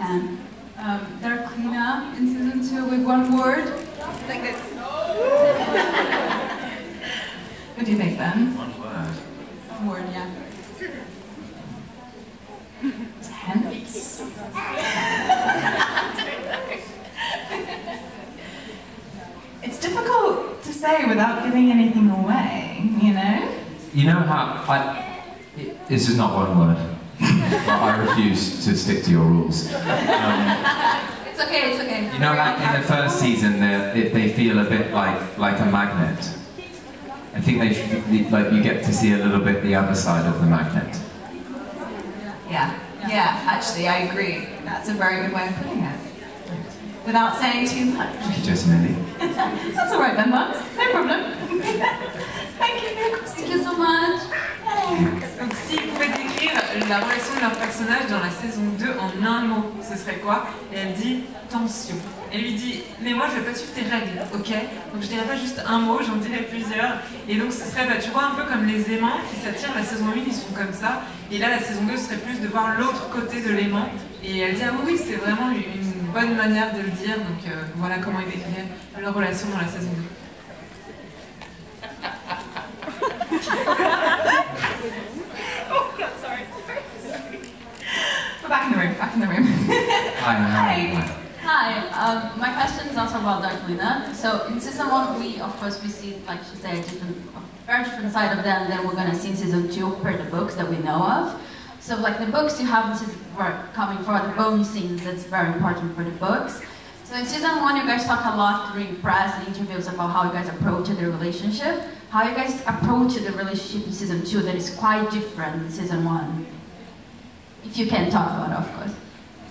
fan. They're cleaner in season 2 with one word. Like this. What do you think, Ben? One word. One word, yeah. Tense. It's difficult to say without giving anything away, you know? You know how this is not one word. I refuse to stick to your rules. It's okay, it's okay. You know how in the first season they feel a bit like a magnet. I think like you get to see a little bit the other side of the magnet. Yeah, actually I agree. That's a very good way of putting it. Without saying too much. Thank you, Jessie Mindy. That's alright, Ben Bugs. No problem. Thank you so much. Donc s'ils pouvaient décrire la relation de leur personnage dans la saison 2 en un mot, ce serait quoi? Et elle dit tension. Elle lui dit mais moi je vais pas suivre tes règles, ok? Donc je dirais pas juste un mot, j'en dirais plusieurs. Et donc ce serait, tu vois, un peu comme les aimants qui s'attirent. La saison 1 ils sont comme ça. Et là la saison 2 serait plus de voir l'autre côté de l'aimant. Et elle dit ah oui c'est vraiment une bonne manière de le dire. Donc voilà comment il décrirait leur relation dans la saison 2. We're back in the room. Hi. Hi. My question is also about Darklina. So in season 1, we see, like she said, very different side of them than we're gonna see in season 2 per the books that we know of. So like the books you have in season 4 coming for the bone scenes, that's very important for the books. So in season 1, you guys talk a lot during press and interviews about how you guys approach the relationship. How you guys approach the relationship in season 2 that is quite different in season 1. If you can talk about it, of course.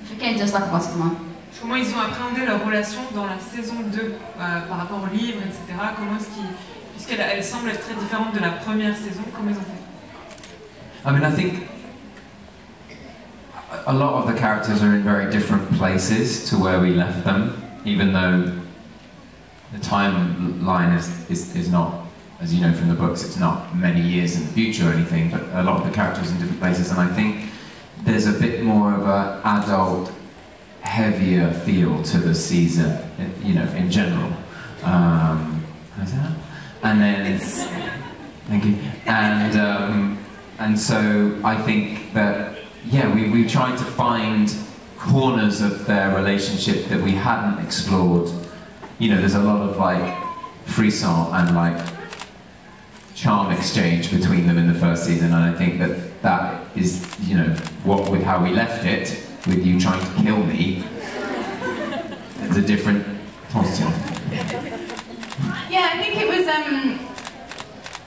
If you can't, just talk about season 1. Comment ils ont appréhendé leur relation dans la saison 2 par rapport au livre, etc. Comment est-ce qu'ils, puisqu'elle semble être très différente de la première saison, comment ils ont fait? I mean, I think a lot of the characters are in very different places to where we left them, even though the timeline is not, as you know from the books, it's not many years in the future or anything, but a lot of the characters in different places, and I think there's a bit more of an adult, heavier feel to the season, you know, in general. And then it's, thank you, and so I think that, yeah, we tried to find corners of their relationship that we hadn't explored. You know, there's a lot of like frisson and like charm exchange between them in the first season, and I think that is, you know, what with how we left it, with you trying to kill me, there's a different tension. Yeah, I think it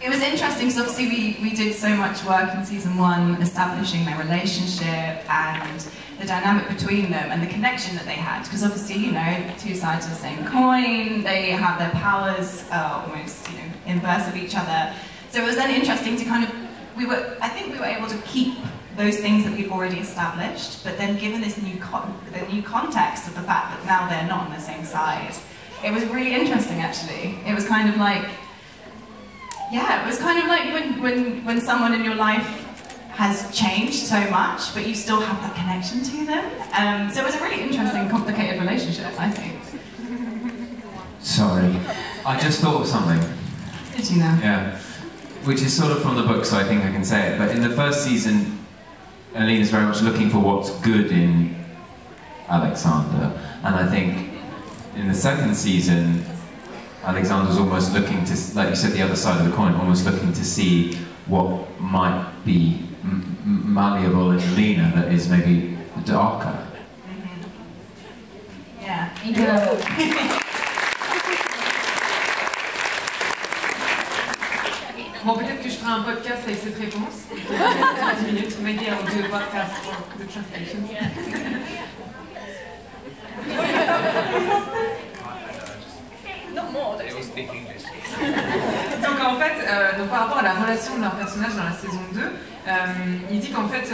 was interesting because obviously we did so much work in season 1 establishing their relationship and the dynamic between them and the connection that they had, because obviously, you know, two sides of the same coin, they have their powers almost, you know, inverse of each other. So it was then interesting to kind of, I think we were able to keep those things that we'd already established, but then given this new context of the fact that now they're not on the same side, it was really interesting actually. It was kind of like, yeah, it was kind of like when someone in your life has changed so much, but you still have that connection to them. So it was a really interesting, complicated relationship, I think. Sorry, I just thought of something. Did you know? Yeah, which is sort of from the book, so I think I can say it. But in the first season, Aline is very much looking for what's good in Alexander, and I think in the second season, Alexander's almost looking to, like you said, the other side of the coin, almost looking to see what might be malleable in Lena that is maybe darker. Yeah. Bon, peut-être que je ferai un podcast avec cette réponse. 15 minutes, maybe I'll do a podcast for the translations. Donc en fait, donc par rapport à la relation de leur personnage dans la saison 2, il dit qu'en fait,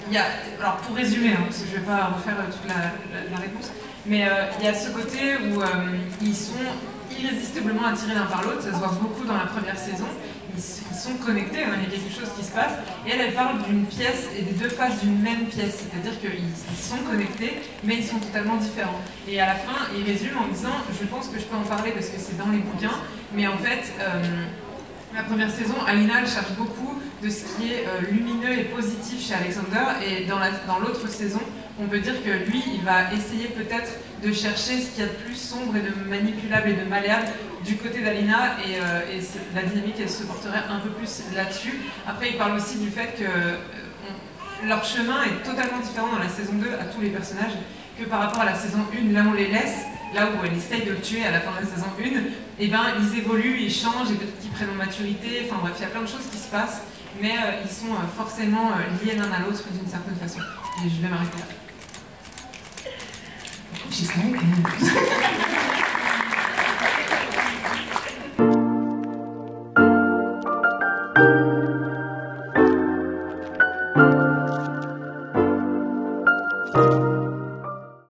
il y a, alors pour résumer, hein, parce que je ne vais pas refaire toute la réponse, mais il y a ce côté où ils sont irrésistiblement attirés l'un par l'autre, ça se voit beaucoup dans la première saison, ils sont connectés, hein, il y a quelque chose qui se passe, et elle parle d'une pièce et des deux faces d'une même pièce, c'est-à-dire qu'ils sont connectés, mais ils sont totalement différents. Et à la fin, il résume en disant, je pense que je peux en parler parce que c'est dans les bouquins, mais en fait, la première saison, Alina elle cherche beaucoup de ce qui est lumineux et positif chez Alexander, et dans l'autre saison, on peut dire que lui, il va essayer peut-être de chercher ce qu'il y a de plus sombre et de manipulable et de malléable du côté d'Alina, et la dynamique, elle se porterait un peu plus là-dessus. Après, il parle aussi du fait que leur chemin est totalement différent dans la saison 2 à tous les personnages, que par rapport à la saison 1, là on les laisse, là où elle essaye de le tuer à la fin de la saison 1, et ben ils évoluent, ils changent, et peut-être qu'ils prennent en maturité, enfin bref, il y a plein de choses qui se passent, mais ils sont forcément liés l'un à l'autre d'une certaine façon. Et je vais m'arrêter là. She's very good. Thank you.